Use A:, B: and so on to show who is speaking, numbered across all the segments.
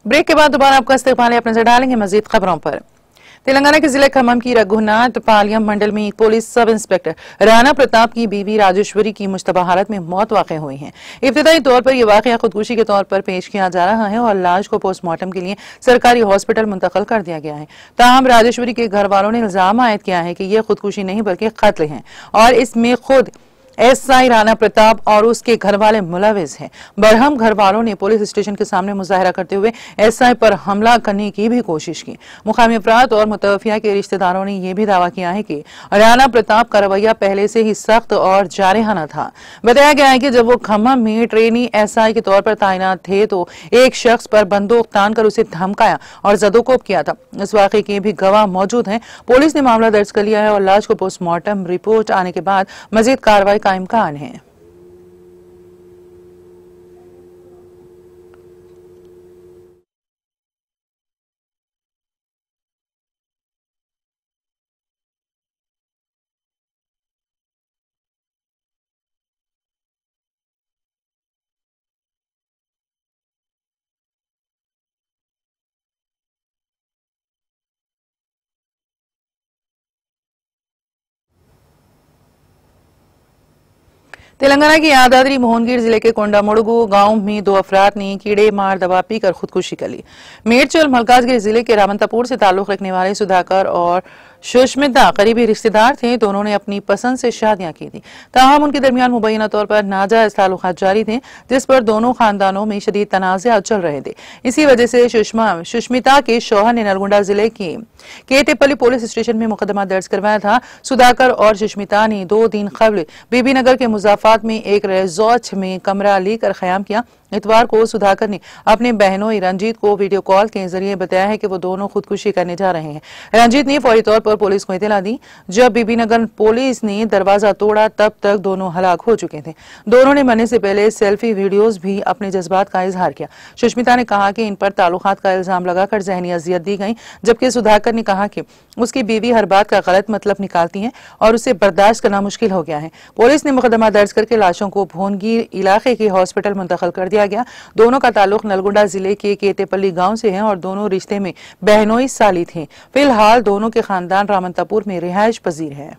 A: Break के बाद दोबारा आपका इस्तेमाल है, अपने नजर डालेंगे मजीद खबरों पर। तेलंगाना के जिले खम्मम की रघुनाथ पालयम मंडल में एक police sub inspector Rana Pratap की बीवी राजेश्वरी की मुश्तबा हालत में मौत वाक़ई हुई है। इब्तिदाई तौर पर यह वाक़या खुदकुशी के तौर पर पेश किया जा रहा है और लाश को पोस्टमार्टम के लिए सरकारी हॉस्पिटल मुंतकिल कर दिया गया है। ताहम राजेश्वरी के घर वालों ने इल्जाम आयद किया है कि यह खुदकुशी नहीं बल्कि कत्ल है और इसमें खुद एसआई राणा प्रताप और उसके घर वाले मुलविस हैं। बरहम घर वालों ने पुलिस स्टेशन के सामने मुजाहरा करते हुए एसआई पर हमला करने की भी कोशिश की। मुकामी अफराद और मुतवफिया के रिश्तेदारों ने यह भी दावा किया है कि राणा प्रताप का रवैया पहले से ही सख्त और जारहाना था। बताया गया है कि जब वो खम्मम में ट्रेनी एसआई के तौर पर तैनात थे तो एक शख्स पर बंदूक तानकर उसे धमकाया और जदोकोब किया था। इस वाक़े के भी गवाह मौजूद हैं। पुलिस ने मामला दर्ज कर लिया है और लाश को पोस्टमार्टम रिपोर्ट आने के बाद मजीद कार्रवाई का इम्कान है। तेलंगाना की यादाद्री मोहनगीर जिले के कोंडामुड़गु गांव में दो अफराद ने कीड़े मार दवा पीकर खुदकुशी कर ली। मेरचल मलकाजगिरी जिले के रामंतापुर से ताल्लुक रखने वाले सुधाकर और सुष्मिता करीबी रिश्तेदार थे। दोनों ने अपनी पसंद से शादियां की थी। ताहम उनके दरमियान मुबैना तौर पर नाजायज ताल्लुकात जारी थे, जिस पर दोनों खानदानों में शदीद तनाज़ा चल रहे थे। इसी वजह से सुष्मिता के शौहर ने नलगोंडा जिले के केतेपल्ली पुलिस स्टेशन में मुकदमा दर्ज करवाया था। सुधाकर और सुष्मिता ने 2 दिन कबल बीबीनगर के मुजाफात में एक रिजॉर्ट में कमरा लेकर क़याम किया। इतवार को सुधाकर ने अपने बहनों रंजीत को वीडियो कॉल के जरिए बताया है कि वो दोनों खुदकुशी करने जा रहे हैं। रंजीत ने फौरी तौर पर पुलिस को इत्तला दी। जब बीबीनगर पुलिस ने दरवाजा तोड़ा तब तक दोनों हलाक हो चुके थे। दोनों ने मरने से पहले सेल्फी वीडियोस भी अपने जज्बात का इजहार किया। सुष्मिता ने कहा कि इन पर ताल्लुकात का इल्जाम लगाकर जहनी अजियत दी गई, जबकि सुधाकर ने कहा कि उसकी बीवी हर बात का गलत मतलब निकालती है और उसे बर्दाश्त करना मुश्किल हो गया है। पुलिस ने मुकदमा दर्ज करके लाशों को भोनगीर इलाके के हॉस्पिटल मुंतकिल कर दिया गया। दोनों का ताल्लुक नलगोंडा जिले के केतेपल्ली गांव से है और दोनों रिश्ते में बहनोई साली थे। फिलहाल दोनों के खानदान रामंतापुर में रिहाइश पजीर है।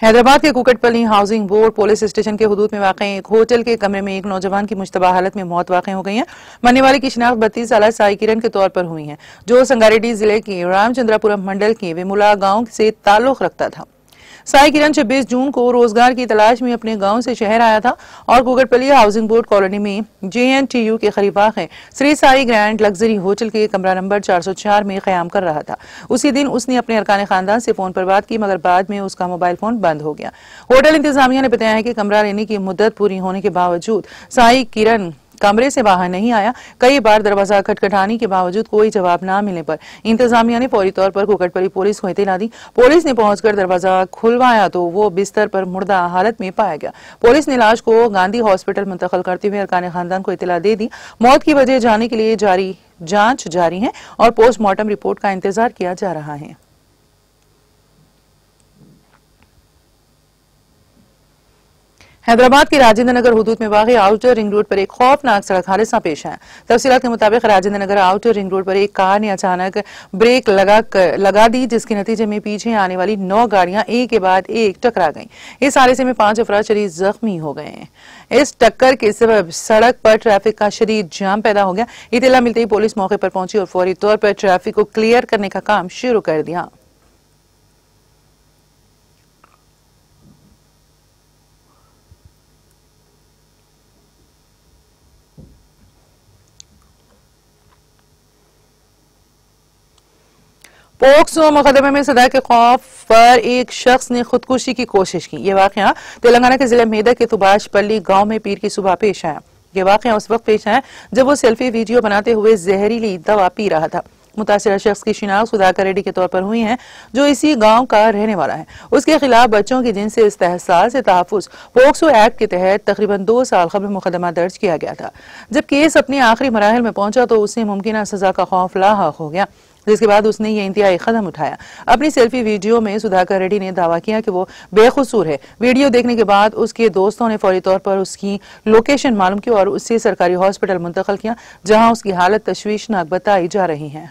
A: हैदराबाद के Kukatpally housing board police station के हुदूद में वाक़ एक होटल के कमरे में एक नौजवान की मुश्तबा हालत में मौत वाक़ हो गई है। मरने वाले की शिनाख्त 32 साल साई किरण के तौर पर हुई है, जो संगारेड्डी जिले के रामचंद्रापुरम मंडल के वेमुला गांव से ताल्लुक रखता था। साई किरण 26 जून को रोजगार की तलाश में अपने गांव से शहर आया था और कुकटपल्ली हाउसिंग बोर्ड कॉलोनी में JNTU के करीब वाक़ Shri Sai grand luxury hotel के कमरा नंबर 404 में क़याम कर रहा था। उसी दिन उसने अपने अरकान खानदान से फोन पर बात की, मगर बाद में उसका मोबाइल फोन बंद हो गया। होटल इंतजामिया ने बताया है कि कमरा लेने की मुद्दत पूरी होने के बावजूद साई किरण कमरे से बाहर नहीं आया। कई बार दरवाजा खटखटाने के बावजूद कोई जवाब न मिलने पर इंतजामिया ने फौरी तौर पर कुकटपल्ली पुलिस को इत्तला दी। पुलिस ने पहुंचकर दरवाजा खुलवाया तो वो बिस्तर पर मुर्दा हालत में पाया गया। पुलिस ने लाश को गांधी हॉस्पिटल मुंतकिल करते हुए अरकान खानदान को इत्तला दे दी। मौत की वजह जानने के लिए जांच जारी है और पोस्टमार्टम रिपोर्ट का इंतजार किया जा रहा है। हैदराबाद के राजेंद्र नगर हुदूद में वाक़ आउटर रिंग रोड पर एक खौफनाक सड़क हादसा पेश आया। तफसीलात के मुताबिक Rajendra Nagar outer ring road पर एक कार ने अचानक ब्रेक लगा दी, जिसके नतीजे में पीछे आने वाली 9 गाड़ियां एक के बाद एक टकरा गईं। इस हादसे में 5 अफराद शदीद जख्मी हो गए हैं। इस टक्कर के सबब सड़क पर ट्रैफिक का शदीद जाम पैदा हो गया। इत्तला मिलते ही पुलिस मौके पर पहुंची और फौरी तौर पर ट्रैफिक को क्लियर करने का काम शुरू कर दिया। पोक्सो मुकदमे में सजा के खौफ पर एक शख्स ने खुदकुशी की कोशिश की। यह वाकया तेलंगाना के जिले मेदक के तुबाशपल्ली गांव में पीर की सुबह पेश आया। यह वाकया उस वक्त पेश आया जब वो सेल्फी वीडियो बनाते हुए जहरीली दवा पी रहा था। मुतासिरा शख्स की शिनाख्त सुधाकर रेड्डी के तौर पर हुई है, जो इसी गांव का रहने वाला है। उसके खिलाफ बच्चों की जिनसी इस्तेहसाल से तहफ़्फ़ुज़ पोक्सो एक्ट के तहत तकरीबन 2 साल कबल मुकदमा दर्ज किया गया था। जब केस अपने आखिरी मराहिल में पहुंचा तो उसे मुमकिन सजा का खौफ लाहक हो गया। जिसके बाद उसने ये इंतहाई कदम उठाया। अपनी सेल्फी वीडियो में सुधाकर रेड्डी ने दावा किया कि वो बेकसूर है। वीडियो देखने के बाद उसके दोस्तों ने फौरी तौर पर उसकी लोकेशन मालूम की और उससे सरकारी हॉस्पिटल मुंतकिल किया, जहां उसकी हालत तशवीशनाक बताई जा रही है।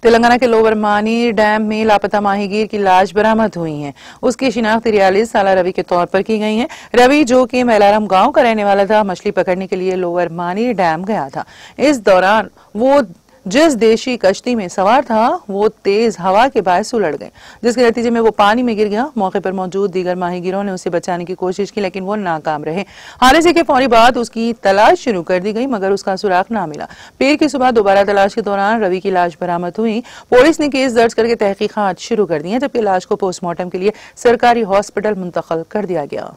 A: तेलंगाना के लोअर मानी डैम में लापता माहीगीर की लाश बरामद हुई है। उसकी शिनाख्त 43 साल रवि के तौर पर की गई है। रवि, जो कि मैलाराम गांव का रहने वाला था, मछली पकड़ने के लिए लोअर मानी डैम गया था। इस दौरान वो जिस देशी कश्ती में सवार था वो तेज हवा के बायस उलट गए, जिसके नतीजे में वो पानी में गिर गया। मौके पर मौजूद दीगर माहीगीरों ने उसे बचाने की कोशिश की, लेकिन वो नाकाम रहे। हादसे के फौरी बाद उसकी तलाश शुरू कर दी गई, मगर उसका सुराग ना मिला। पीर की सुबह दोबारा तलाश के दौरान रवि की लाश बरामद हुई। पुलिस ने केस दर्ज करके तहकीकात शुरू कर दी है, जबकि लाश को पोस्टमार्टम के लिए सरकारी हॉस्पिटल मुंतकिल कर दिया गया।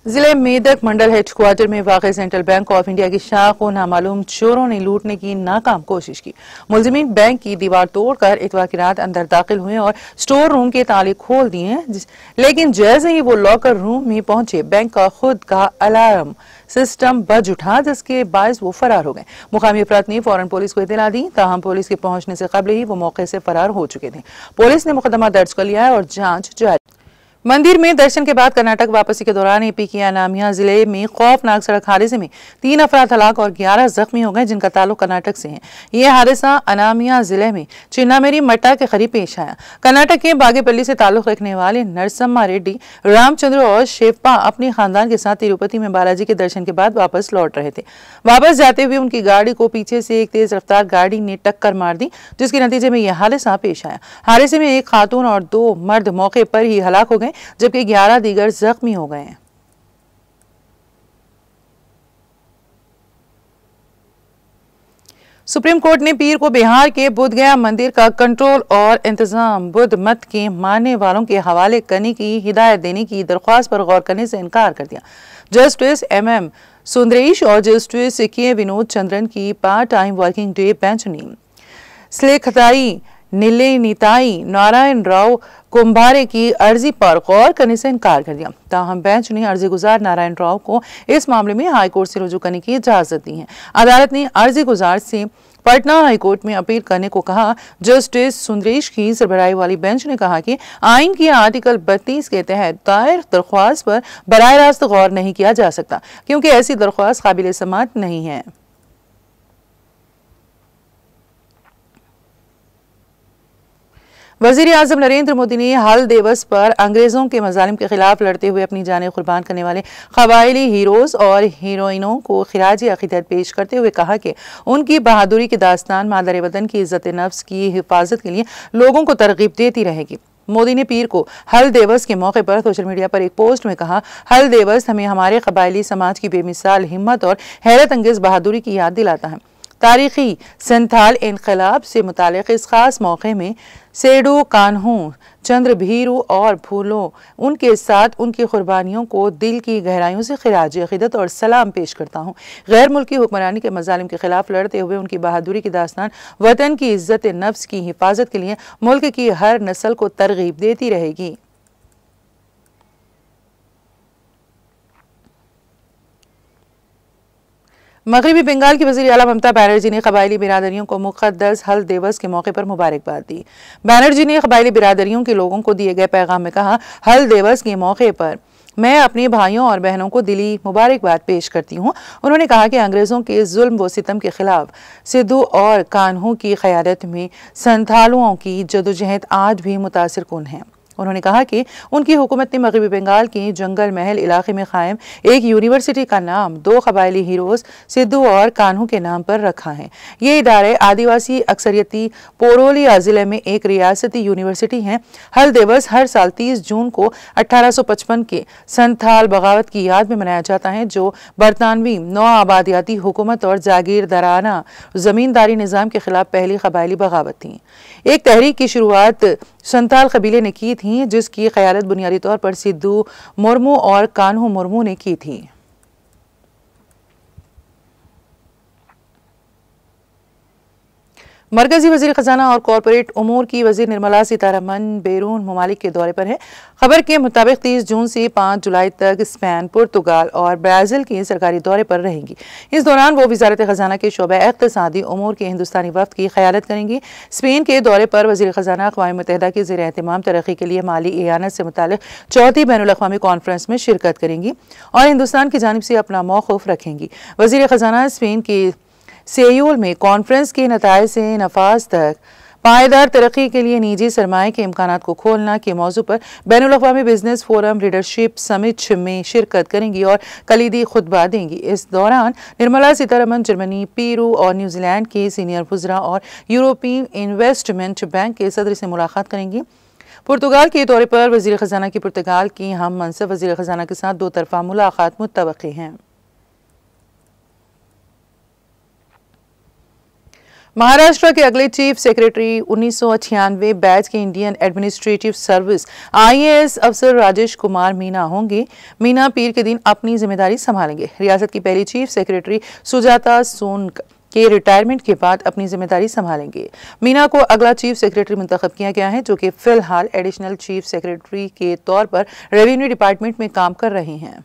A: जिले मेदक मंडल हेडक्वार्टर में वाक़ सेंट्रल बैंक ऑफ इंडिया की शाख को नामालूम चोरों ने लूटने की नाकाम कोशिश की। मुलजिमीन बैंक की दीवार तोड़कर इतवार की रात अंदर दाखिल हुए और स्टोर रूम के ताले खोल दिए, लेकिन जैसे ही वो लॉकर रूम में पहुंचे, बैंक का खुद का अलार्म सिस्टम बज उठा, जिसके बायस वो फरार हो गए। मुकामी अफराद ने फौरन पुलिस को इत्तला दी, ताहम पुलिस के पहुंचने से कबल ही वो मौके से फरार हो चुके थे। पुलिस ने मुकदमा दर्ज कर लिया है और जांच जारी। मंदिर में दर्शन के बाद कर्नाटक वापसी के दौरान एपी के अनामिया जिले में खौफनाक सड़क हादसे में 3 अफराद हलाक और 11 जख्मी हो गए, जिनका ताल्लुक कर्नाटक से है। यह हादसा अनामिया जिले में चिन्नामेरी मट्टा के करीब पेश आया। कर्नाटक के बागेपल्ली से ताल्लुक रखने वाले नरसम्मा रेड्डी, रामचंद्र और शेप्पा अपने खानदान के साथ तिरुपति में बालाजी के दर्शन के बाद वापस लौट रहे थे। वापस जाते हुए उनकी गाड़ी को पीछे से एक तेज रफ्तार गाड़ी ने टक्कर मार दी, जिसके नतीजे में यह हादसा पेश आया। हादसे में एक खातून और 2 मर्द मौके पर ही हलाक हो गए, जबकि 11 दीगर जख्मी हो गए। सुप्रीम कोर्ट ने पीर को बिहार के बोधगया मंदिर का कंट्रोल और इंतजाम बुद्ध मत के मानने वालों के हवाले करने की हिदायत देने की दरख्वास्त पर गौर करने से इनकार कर दिया। जस्टिस MM सुंदरेश और जस्टिस के विनोद चंद्रन की part time working day bench ने स्लेखताई निलेनिताई नारायण राव कुंभारे की अर्जी पर गौर करने से इनकार कर दिया। ताहम बेंच ने अर्जी गुजार नारायण राव को इस मामले में हाईकोर्ट से रुजू करने की इजाजत दी है। अदालत ने अर्जी गुजार से पटना हाईकोर्ट में अपील करने को कहा। जस्टिस सुंदरेश की सरबराही वाली बेंच ने कहा कि आइन की आर्टिकल 32 के तहत दायर दरख्वास्त पर बराह रास्त गौर नहीं किया जा सकता, क्योंकि ऐसी दरख्वास्त काबिल समाअत नहीं है। वजीर आजम नरेंद्र मोदी ने हल दिवस पर अंग्रेजों के मजालिम के खिलाफ लड़ते हुए अपनी जानें कुर्बान करने वाले कबायली हीरोज और हीरोइनों को खिराज अकीदत पेश करते हुए कहा कि उनकी बहादुरी की दास्तान मादर वतन की इज्जत नफ्स की हिफाजत के लिए लोगों को तरगीब देती रहेगी। मोदी ने पीर को हल दिवस के मौके पर सोशल मीडिया पर एक पोस्ट में कहा, हल दिवस हमें हमारे कबायली समाज की बेमिसाल हिम्मत और हैरत अंगेज बहादुरी की याद दिलाता है। तारीखी संथाल इनकलाब से मुतालिक इस खास मौके में सेडू कान्हू चंद्र भीरू और फूलों उनके साथ उनकी कुर्बानियों को दिल की गहराइयों से खिराज अकीदत और सलाम पेश करता हूँ। गैर मुल्की हुक्मरानी के मजालिम के खिलाफ लड़ते हुए उनकी बहादुरी की दास्तान वतन की इज्जत नफ्स की हिफाजत के लिए मुल्क की हर नस्ल को तरगीब देती रहेगी। मगरबी बंगाल की वज़ीर आला ममता बनर्जी ने कबायली बिरादरियों को मुक़द्दस हल दिवस के मौके पर मुबारकबाद दी। बनर्जी ने कबायली बिरादरियों के लोगों को दिए गए पैगाम में कहा, हल दिवस के मौके पर मैं अपने भाइयों और बहनों को दिली मुबारकबाद पेश करती हूँ। उन्होंने कहा कि अंग्रेज़ों के जुल्म व सितम के खिलाफ सिद्धू और कान्हू की क़यादत में संथालुओं की जदोजहद आज भी मुतासिर कुन है। उन्होंने कहा कि उनकी हुकूमत ने मगरबी बंगाल के जंगल महल इलाके में कायम एक यूनिवर्सिटी का नाम 2 कबायली हीरोज सिद्धू और कान्हू के नाम पर रखा है। ये इदारे आदिवासी अक्सरियती पोरोलिया जिले में एक रियासती यूनिवर्सिटी है। हल दिवस हर साल 30 जून को 1855 के संथाल बगावत की याद में मनाया जाता है, जो बरतानवी नौ आबादियाती हुकूमत और जागीरदाराना जमींदारी निज़ाम के खिलाफ पहली कबायली बगावत थी। एक तहरीक की शुरुआत संथाल कबीले ने की थी, जिसकी क़यादत बुनियादी तौर पर सिद्धू मुर्मू और कान्हू मुर्मू ने की थी। मरकजी वजीर खजाना और कॉरपोरेट उमूर की वजीर निर्मला सीतारमन बैरून ममालिक के दौरे पर है। खबर के मुताबिक 30 जून से 5 जुलाई तक स्पेन, पुर्तगाल और ब्राजील के सरकारी दौरे पर रहेंगी। इस दौरान वो वजारत खजाना के शोबे इक़्तिसादी उमूर के हिंदुस्तानी वफ्द की क़यादत करेंगी। स्पेन के दौरे पर वजीर खजाना अक़वाम मुत्तहिदा की ज़ेर एहतमाम तरक्की के लिए माली एयानत से मुताल्लिक़ चौथी बैनुल-अक़वामी कॉन्फ्रेंस में शिरकत करेंगी और हिंदुस्तान की जानिब से अपना मौक़िफ़ रखेंगी। वजीर खजाना स्पेन के सेयूल में कॉन्फ्रेंस के नताइज से नफाज तक पायदार तरक्की के लिए निजी सरमाए के इम्कानात को खोलना के मौजू पर बैनुल-अक़वामी बिजनेस फोरम लीडरशिप समिट में शिरकत करेंगी और कलीदी खुतबा देंगी। इस दौरान निर्मला सीतारमन जर्मनी, पेरू और न्यूजीलैंड के सीनियर वज़रा और यूरोपीय इन्वेस्टमेंट बैंक के सदर से मुलाकात करेंगी। पुर्तगाल के दौरे पर वज़ीर ख़जाना की पुर्तगाल की हम मनसब वज़ीर ख़जाना के साथ 2 तरफ़ा मुलाकात मुत्तवक़्क़ी हैं। महाराष्ट्र के अगले चीफ सेक्रेटरी 1996 बैच के इंडियन एडमिनिस्ट्रेटिव सर्विस IAS अफसर राजेश कुमार मीना होंगे। मीना पीर के दिन अपनी जिम्मेदारी संभालेंगे। रियासत की पहली चीफ सेक्रेटरी सुजाता सोनकर के रिटायरमेंट के बाद अपनी जिम्मेदारी संभालेंगे। मीना को अगला चीफ सेक्रेटरी मुंतखब किया गया है, जो कि फिलहाल एडिशनल चीफ सेक्रेटरी के तौर पर रेवेन्यू डिपार्टमेंट में काम कर रहे हैं।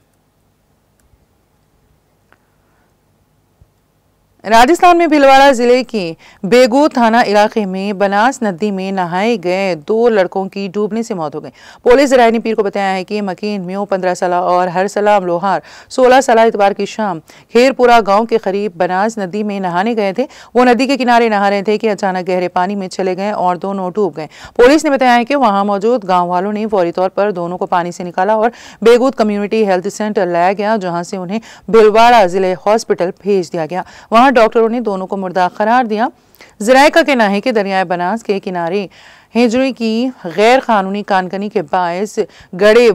A: राजस्थान में भीलवाड़ा जिले के बेगू थाना इलाके में बनास नदी में नहाए गए 2 लड़कों की डूबने से मौत हो गई। पुलिस रायनी पीर को बताया है कि मकीन म्यो 15 साल और हरसलाम लोहार 16 साल इतवार की शाम खेरपुरा गांव के करीब बनास नदी में नहाने गए थे। वो नदी के किनारे नहा रहे थे कि अचानक गहरे पानी में चले गए और दोनों डूब गए। पुलिस ने बताया है कि वहां मौजूद गाँव वालों ने फौरी तौर पर दोनों को पानी से निकाला और बेगूत कम्युनिटी हेल्थ सेंटर लाया गया, जहाँ से उन्हें भीलवाड़ा जिले हॉस्पिटल भेज दिया गया। वहां डॉक्टरों ने दोनों को मुर्दा करार दिया। ज़राए का कहना है कि दरियाए बनास के किनारे हिजरी की गैर कानूनी कानकनी के बायस गड़े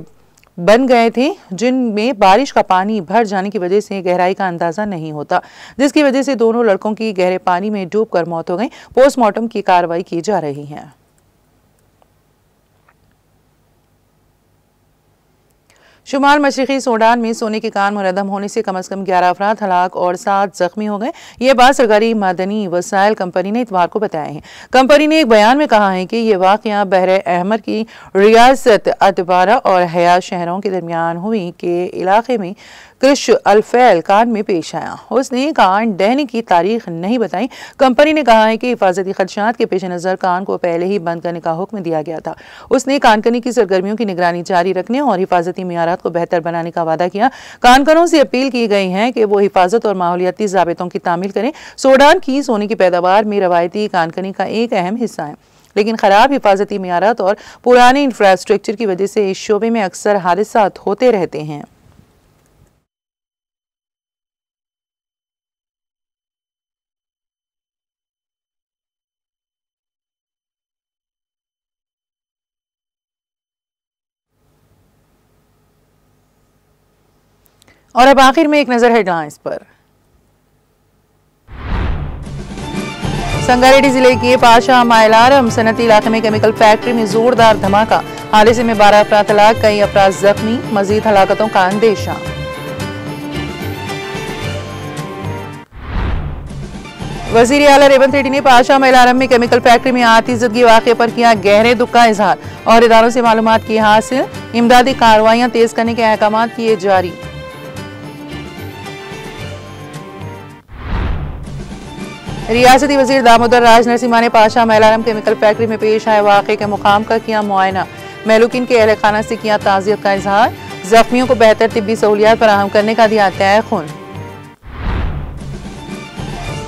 A: बन गए थे, जिनमें बारिश का पानी भर जाने की वजह से गहराई का अंदाजा नहीं होता, जिसकी वजह से दोनों लड़कों की गहरे पानी में डूबकर मौत हो गई। पोस्टमार्टम की कार्रवाई की जा रही है। शुमाल मशरक़ी सूडान में सोने के कान मुनहदम होने से कम से कम 11 अफराद हलाक और 7 जख्मी हो गए। ये बात सरकारी मदनी वसाइल कंपनी ने इतवार को बताया है। कंपनी ने एक बयान में कहा है कि यह वाक़या बहरे अहमर की रियासत अतबारा और हया शहरों के दरमियान हुई के इलाके में कृश अल्फैल कान में पेश आया। उसने कान डहने की तारीख नहीं बताई। कंपनी ने कहा है कि हिफाजती खदशात के पेश नज़र कान को पहले ही बंद करने का हुक्म दिया गया था। उसने कानकनी की सरगर्मियों की निगरानी जारी रखने और हिफाजती मियारात को बेहतर बनाने का वादा किया। कानकनों से अपील की गई है कि वो हिफाजत और माहौलियाती ज़ाबितों की तामील करें। सूडान की सोने की पैदावार में रवायती कानकनी का एक अहम हिस्सा है, लेकिन खराब हिफाजती मियारात और पुराने इंफ्रास्ट्रक्चर की वजह से इस शोबे में अक्सर हादसात होते रहते हैं। और अब आखिर में एक नजर हेडलाइंस पर। संगारेड्डी जिले के पाशा मायलारम सनती इलाके में केमिकल फैक्ट्री में जोरदार धमाका, हादसे में 12 अफराद हलाक, कई अफराद जख्मी, मजीद हलाकतों का अंदेशा। वजीर आला रेवंत रेड्डी ने पाशा मायलारम में केमिकल फैक्ट्री में आतिशगी वाक़े पर किया गहरे दुख का इजहार और इदारों से मालूमात की हासिल, इमदादी कार्रवाइयां तेज करने के अहकाम किए जारी। रियासती वजीर दामोदर राज नरसिम्हा ने पाशा मायलारम केमिकल फैक्ट्री में पेश आए वाक़े के मुकाम का किया मुआयना, महलूकिन के अहल खाना से किया ताज़ियत का इजहार, जख्मियों को बेहतर तिब्बी सहूलियात फराहम करने का दिया तयख़ुन।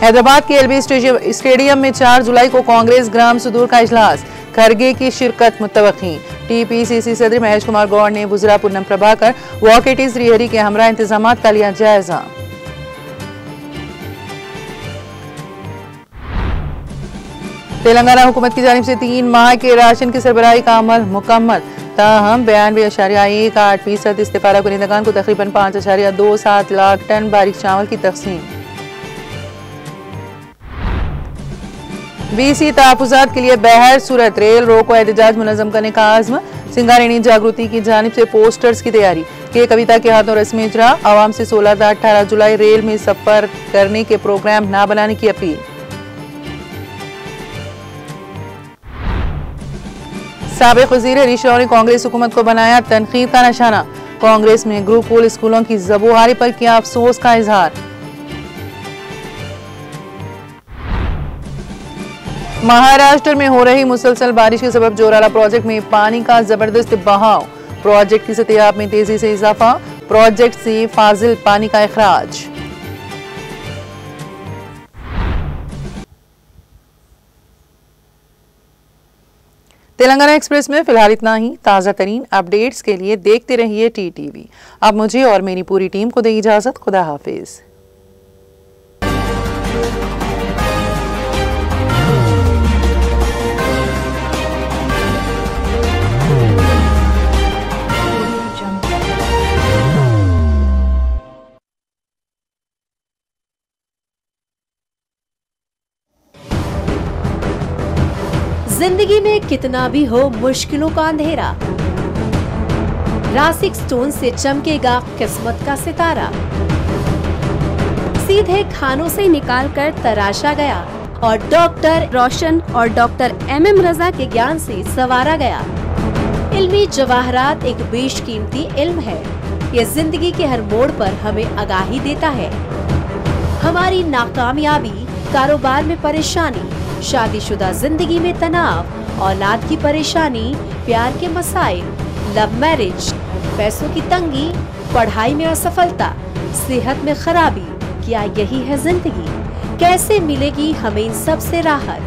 A: हैदराबाद के एलबी स्टेडियम में 4 जुलाई को कांग्रेस ग्राम सुदूर का इजलास, खरगे की शिरकत मुत्तवक़्क़ी। TPCC सदर महेश कुमार गौड़ ने बुजरा पूनम प्रभाकर, वॉकेटी श्रीहरि के हमरा इंतजामात का लिया जायजा। तेलंगाना हुकूमत की जानिब से 3 माह के राशन की सरबराही का अमल मुकम्मल, ताहम 92.18% इस्तेफारा कुनिंदगान को तकरीबन 5.27 लाख टन बारीक चावल की तकसीम। VC तहफ़्फ़ुज़ात के लिए बहर सूरत रेल रोको एहतजाज मुनज़्ज़म करने का आज़्म, सिंगारेड्डी जागृति की जानिब से पोस्टर्स की तैयारी, के कविता के हाथों रस्मी इजरा, आवाम से 16 से 18 जुलाई रेल में सफर करने के प्रोग्राम न बनाने की अपील। साबिक वज़ीर हरीश राव ने कांग्रेस हुकूमत को बनाया तनकीद का निशाना। कांग्रेस में ग्रुप पोल स्कूलों की ज़बूहारी पर किया अफसोस का इजहार। महाराष्ट्र में हो रही मुसलसल बारिश के सबब जोराला प्रोजेक्ट में पानी का जबरदस्त बहाव। प्रोजेक्ट की सतह में तेजी से इजाफा। प्रोजेक्ट से फाजिल पानी का इखराज। तेलंगाना एक्सप्रेस में फिलहाल इतना ही। ताज़ा तरीन अपडेट्स के लिए देखते रहिए TTV। अब मुझे और मेरी पूरी टीम को दे इजाजत। खुदा हाफिज।
B: जिंदगी में कितना भी हो मुश्किलों का अंधेरा, रासिक स्टोन से चमकेगा किस्मत का सितारा। सीधे खानों से निकालकर तराशा गया और डॉक्टर रोशन और डॉक्टर MM रजा के ज्ञान से संवारा गया। इल्मी जवाहरात एक बेशकीमती इल्म है। ये जिंदगी के हर मोड़ पर हमें आगाही देता है। हमारी नाकामयाबी, कारोबार में परेशानी, शादीशुदा जिंदगी में तनाव, औलाद की परेशानी, प्यार के मसाइल, लव मैरिज, पैसों की तंगी, पढ़ाई में असफलता, सेहत में खराबी, क्या यही है जिंदगी? कैसे मिलेगी हमें इन सब से राहत?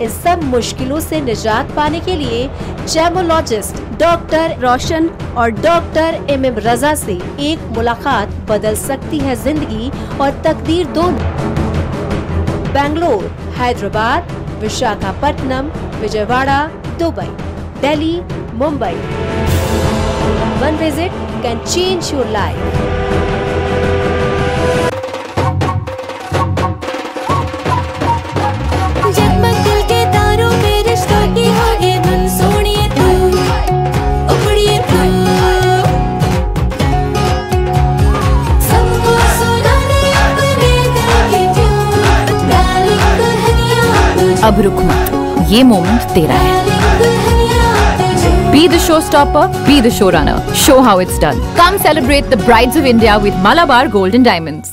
B: इन सब मुश्किलों से निजात पाने के लिए जेमोलॉजिस्ट डॉक्टर रोशन और डॉक्टर MM रजा से एक मुलाकात बदल सकती है जिंदगी और तकदीर दोनों। Bangalore, Hyderabad, Visakhapatnam, Vijayawada, Dubai, Delhi, Mumbai. One visit can change your life.
C: जगमग दिल के तारों में रिश्तों की होगी धुन, सोनिए तू, उखड़िए तू, सबको सुनाने अपने दिल की ट्यून, डार्लिंग दुल्हनिया तुझे,
D: अब रुक मत, ये मोमेंट तेरा है। Be the showstopper, be the showrunner. Show how it's done. Come celebrate the Brides of India with Malabar Gold and Diamonds.